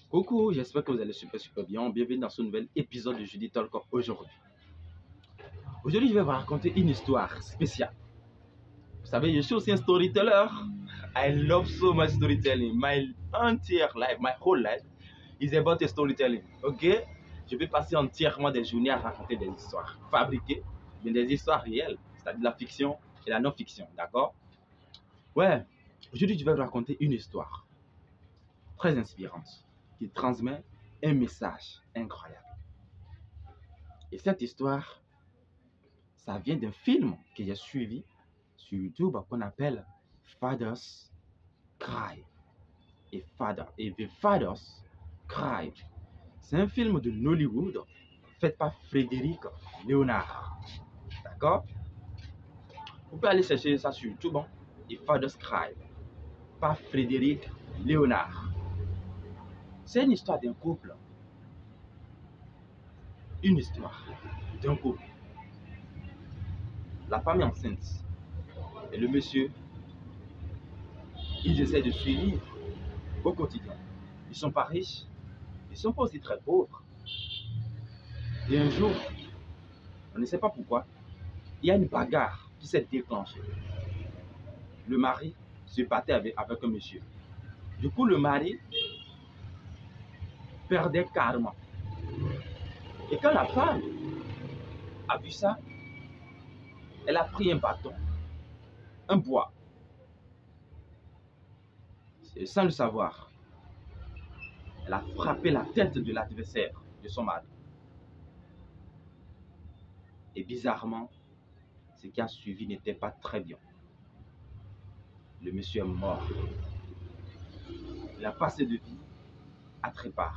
Coucou, j'espère que vous allez super bien. Bienvenue dans ce nouvel épisode de Jeudi Talk aujourd'hui. Aujourd'hui, je vais vous raconter une histoire spéciale. Vous savez, je suis aussi un storyteller. I love so much storytelling. My entire life, my whole life is about storytelling. Ok? Je vais passer entièrement des journées à raconter des histoires fabriquées, mais des histoires réelles, c'est-à-dire la fiction et la non-fiction. D'accord? Ouais. Aujourd'hui, je vais vous raconter une histoire très inspirante qui transmet un message incroyable. Et cette histoire, ça vient d'un film que j'ai suivi sur YouTube qu'on appelle Fathers Cry. Et The Fathers Cry. C'est un film de Nollywood fait par Frédéric Léonard. D'accord? Vous pouvez aller chercher ça sur YouTube. Et Fathers Cry par Frédéric Léonard. C'est une histoire d'un couple. Une histoire d'un couple. La femme est enceinte. Et le monsieur, ils essaient de suivre au quotidien. Ils ne sont pas riches, ils ne sont pas aussi très pauvres. Et un jour, on ne sait pas pourquoi, il y a une bagarre qui s'est déclenchée. Le mari se battait avec un monsieur. Du coup, le mari perdait carrément. Et quand la femme a vu ça, elle a pris un bâton, un bois, et sans le savoir, elle a frappé la tête de l'adversaire de son mari. Et bizarrement, ce qui a suivi n'était pas très bien. Le monsieur est mort. Il a passé de vie à trépas.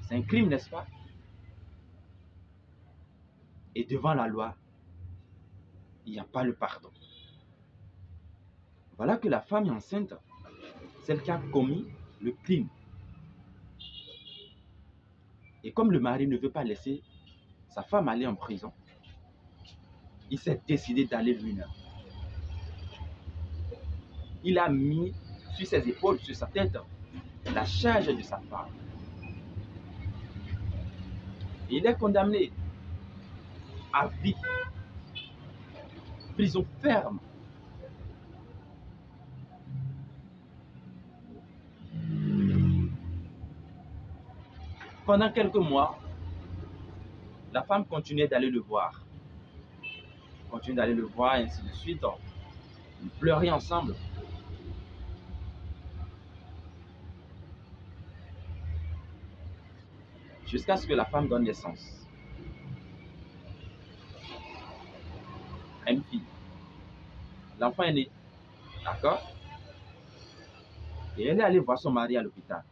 C'est un crime, n'est-ce pas? Et devant la loi, il n'y a pas le pardon. Voilà que la femme est enceinte, celle qui a commis le crime. Et comme le mari ne veut pas laisser sa femme aller en prison, il s'est décidé d'aller lui-même. Il a mis sur ses épaules, sur sa tête, la charge de sa femme. Et il est condamné à vie, prison ferme. Pendant quelques mois, la femme continuait d'aller le voir. Continue d'aller le voir, et ainsi de suite. Ils pleuraient ensemble. Jusqu'à ce que la femme donne naissance à une fille. L'enfant est né. D'accord? Et elle est allée voir son mari à l'hôpital.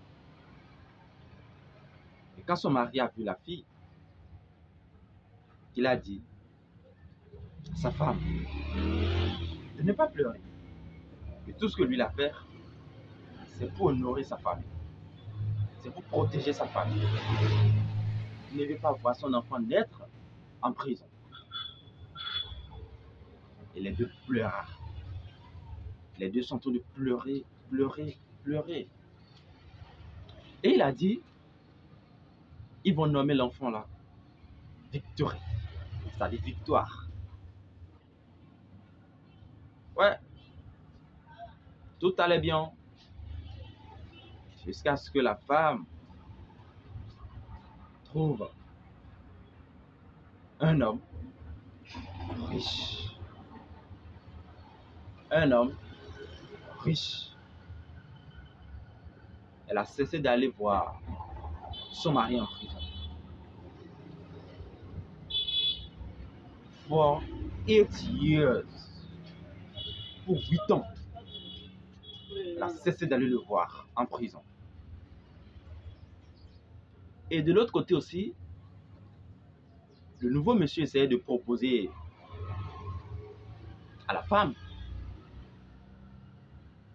Et quand son mari a vu la fille, il a dit à sa femme de ne pas pleurer. Et tout ce que lui a fait, c'est pour honorer sa famille. C'est pour protéger sa famille. Il ne veut pas voir son enfant naître en prison. Et les deux pleurent. Les deux sont en train de pleurer, pleurer, pleurer. Et il a dit, ils vont nommer l'enfant là Victory. C'est-à-dire victoire. Ouais. Tout allait bien. Jusqu'à ce que la femme trouve un homme riche. Un homme riche. Elle a cessé d'aller voir son mari en prison. For 8 years. Pour 8 ans. Elle a cessé d'aller le voir en prison. Et de l'autre côté aussi, le nouveau monsieur essayait de proposer à la femme.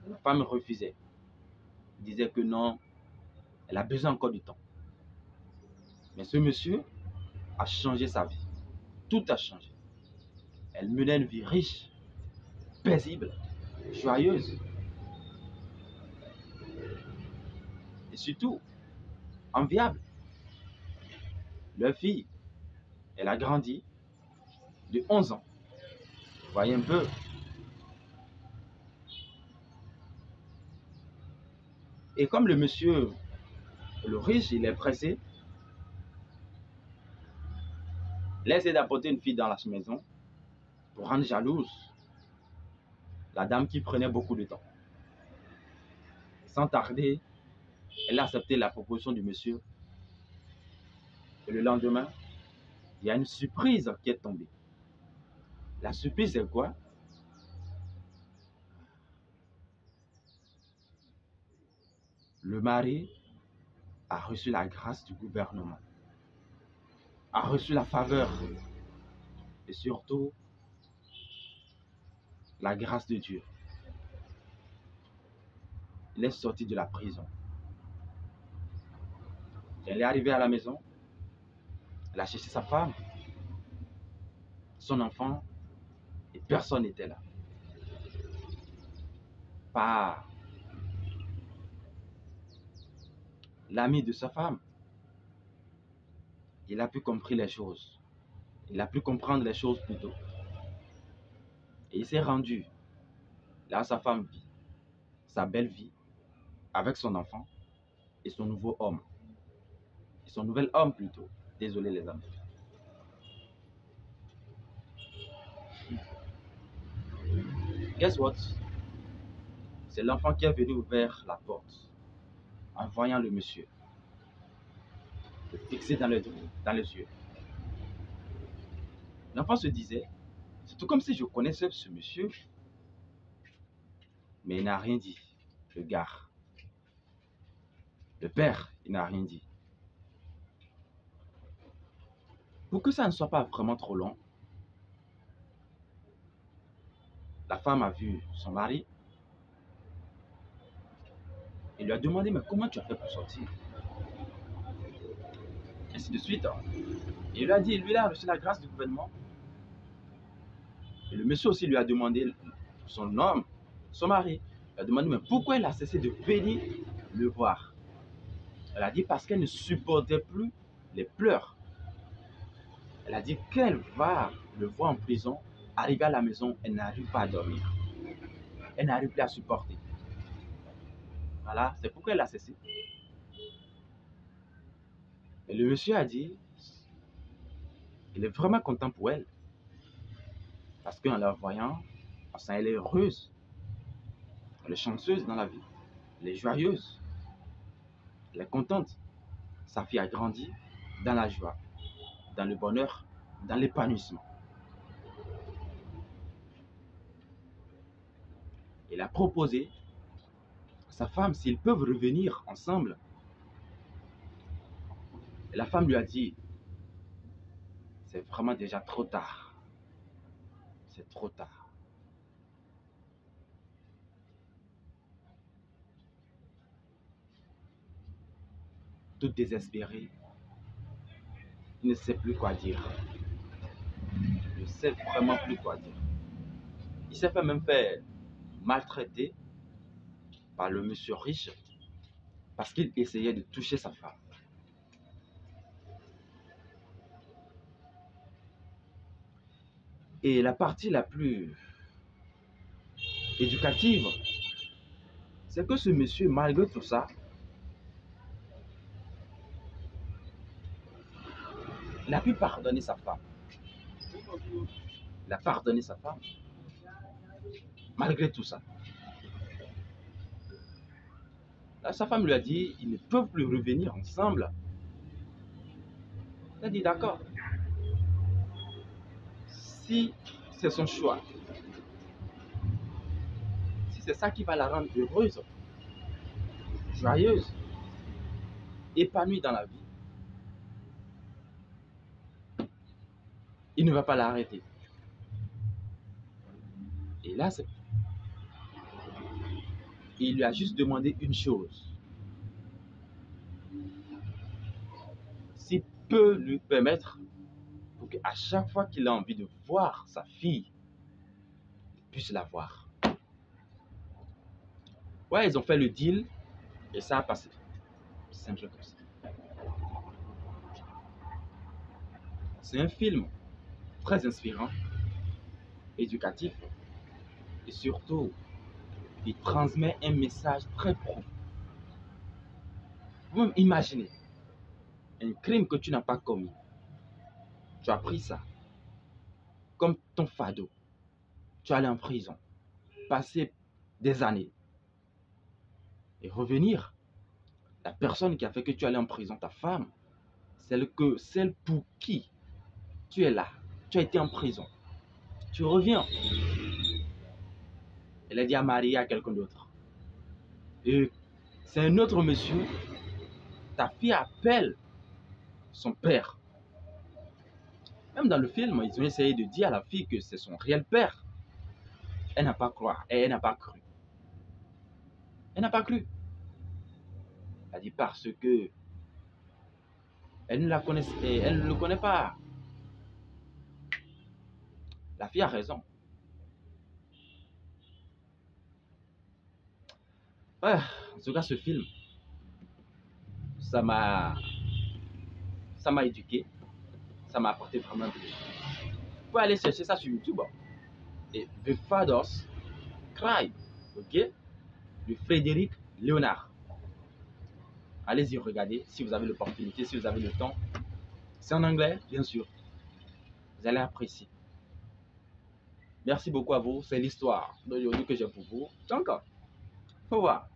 La femme refusait. Elle disait que non, elle a besoin encore du temps. Mais ce monsieur a changé sa vie. Tout a changé. Elle menait une vie riche, paisible, joyeuse. Et surtout, enviable. Leur fille, elle a grandi de 11 ans. Vous voyez un peu. Et comme le monsieur, le riche, il est pressé, il a essayé d'apporter une fille dans la maison pour rendre jalouse la dame qui prenait beaucoup de temps. Sans tarder, elle a accepté la proposition du monsieur. Et le lendemain, il y a une surprise qui est tombée. La surprise, c'est quoi? Le mari a reçu la grâce du gouvernement, a reçu la faveur et surtout la grâce de Dieu. Il est sorti de la prison. Elle est arrivée à la maison, elle a cherché sa femme, son enfant, et personne n'était là. Pas l'ami de sa femme. Il a pu comprendre les choses. Il a pu comprendre les choses plus tôt. Et il s'est rendu. Là, sa femme vit sa belle vie avec son enfant et son nouveau homme. Et son nouvel homme plutôt. Désolé les amis. Guess what? C'est l'enfant qui est venu ouvrir la porte en voyant le monsieur. Le fixer dans les yeux. L'enfant se disait, c'est tout comme si je connaissais ce monsieur, mais il n'a rien dit, le gars. Le père, il n'a rien dit. Pour que ça ne soit pas vraiment trop long, la femme a vu son mari et lui a demandé, mais comment tu as fait pour sortir? Ainsi de suite. Et il lui a dit, lui, il a reçu la grâce du gouvernement. Et le monsieur aussi lui a demandé, son homme, son mari, il a demandé, mais pourquoi il a cessé de venir le voir? Elle a dit, parce qu'elle ne supportait plus les pleurs. Elle a dit qu'elle va le voir en prison, arriver à la maison, elle n'arrive pas à dormir. Elle n'arrive plus à supporter. Voilà, c'est pourquoi elle a cessé. Et le monsieur a dit, il est vraiment content pour elle. Parce qu'en la voyant, elle est heureuse. Elle est chanceuse dans la vie. Elle est joyeuse. Elle est contente. Sa fille a grandi dans la joie, dans le bonheur, dans l'épanouissement. Il a proposé à sa femme s'ils peuvent revenir ensemble. Et la femme lui a dit, c'est vraiment déjà trop tard. C'est trop tard. Tout désespéré, il ne sait plus quoi dire. Il ne sait vraiment plus quoi dire. Il s'est fait même faire maltraiter par le monsieur riche parce qu'il essayait de toucher sa femme. Et la partie la plus éducative, c'est que ce monsieur, malgré tout ça, il a pu pardonner sa femme. Il a pardonné sa femme. Malgré tout ça. Là, sa femme lui a dit, ils ne peuvent plus revenir ensemble. Il a dit, d'accord. Si c'est son choix, si c'est ça qui va la rendre heureuse, joyeuse, épanouie dans la vie, il ne va pas l'arrêter. Et là, il lui a juste demandé une chose. S'il peut lui permettre, pour qu'à chaque fois qu'il a envie de voir sa fille, il puisse la voir. Ouais, ils ont fait le deal et ça a passé. Simple comme ça. C'est un film très inspirant, éducatif et surtout, il transmet un message très profond. Vous-même imaginez un crime que tu n'as pas commis. Tu as pris ça comme ton fardeau. Tu es allé en prison, passer des années et revenir. La personne qui a fait que tu es allé en prison, ta femme, celle pour qui tu es là, tu as été en prison. Tu reviens. Elle a dit à marier à quelqu'un d'autre. Et c'est un autre monsieur. Ta fille appelle son père. Même dans le film, ils ont essayé de dire à la fille que c'est son réel père. Elle n'a pas cru. Elle n'a pas cru. Elle n'a pas cru. Elle a dit parce que elle ne la connaissait, elle ne le connaît pas. La fille a raison. Ouais, en tout cas, ce film, ça m'a éduqué, ça m'a apporté vraiment quelque chose. Vous pouvez aller chercher ça sur YouTube. Et The Father's Cry, ok, de Frédéric Léonard. Allez-y regarder si vous avez l'opportunité, si vous avez le temps. C'est en anglais, bien sûr. Vous allez apprécier. Merci beaucoup à vous. C'est l'histoire d'aujourd'hui que j'ai pour vous. Donc, faut voir.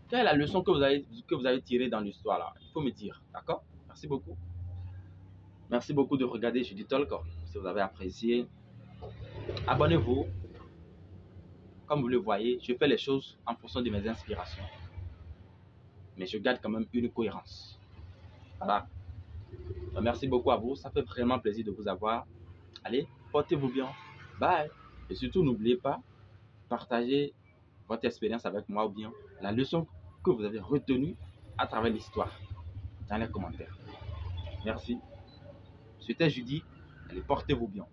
Quelle est la leçon que vous avez tirée dans l'histoire là? Il faut me dire. D'accord? Merci beaucoup. Merci beaucoup de regarder Judy Talk. Si vous avez apprécié, abonnez-vous. Comme vous le voyez, je fais les choses en fonction de mes inspirations. Mais je garde quand même une cohérence. Voilà. Donc, merci beaucoup à vous. Ça fait vraiment plaisir de vous avoir. Allez, portez-vous bien. Bye. Et surtout, n'oubliez pas, partagez votre expérience avec moi ou bien la leçon que vous avez retenue à travers l'histoire dans les commentaires. Merci. C'était Judy. Allez, portez-vous bien.